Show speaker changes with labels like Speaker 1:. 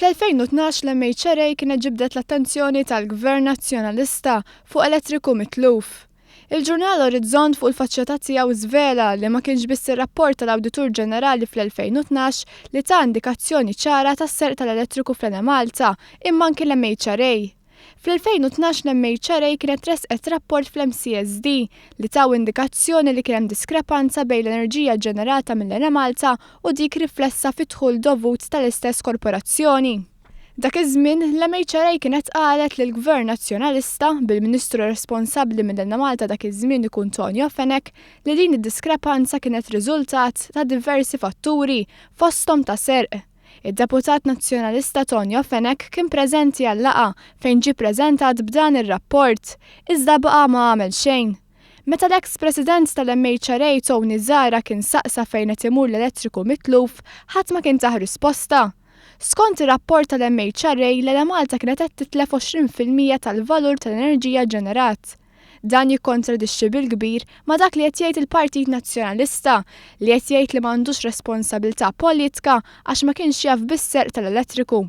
Speaker 1: Fl-2012 l-MHRA kienet ġibdet l-attenzjoni tal-Gvern Nazzjonalista fuq elettriku mitluf. Il-ġurnal Orizzont fuq il-faċċata tiegħu żvela li ma kienx biss ir-rapport tal-Awditur Ġenerali fl-2012 li ta' indikazzjoni ċara tas-serq tal-elettriku fl-Enemalta imma anke l-MHRA. Fl-2012 l-MHRA kienet resqet rapport fl-MCSD li taw indikazzjoni li kien hemm diskrepanza bejn l-enerġija ġenerata mill-Enemalta u dik riflessa fid-dħul dovut tal-istess korporazzjoni. Dak iż-żmien l-MHRA kienet qalet li l-Gvern Nazzjonalista bil-Ministru responsabbli mill-Enemalta dak iż-żmien ikun Tonio Fenech li din id-diskrepanza kienet riżultat ta' diversi fatturi fosthom ta' serq. Id-Deputat Nazzjonalista Tonio Fenech kien preżenti għall-laqgħa fejn ġie ppreżentat b'dan ir-rapport, iżda baqa' ma għamel xejn. Meta l-eks-President tal-MHRA Tony Zara kien saqsa fejn qed imur l-elettriku mitluf, ħadd ma kien taħ risposta. Skont ir-rapport tal-MHRA l-Enemalta kienet qed titlef 20% tal-valur tal-enerġija ġenerat. Dan jikkontradixxi bil-kbir ma' dak li qed jgħid il-Partit Nazzjonalista li qed jgħid li m'għandux responsabbiltà politika għax ma kienx jaf bis-serq tal-elettriku.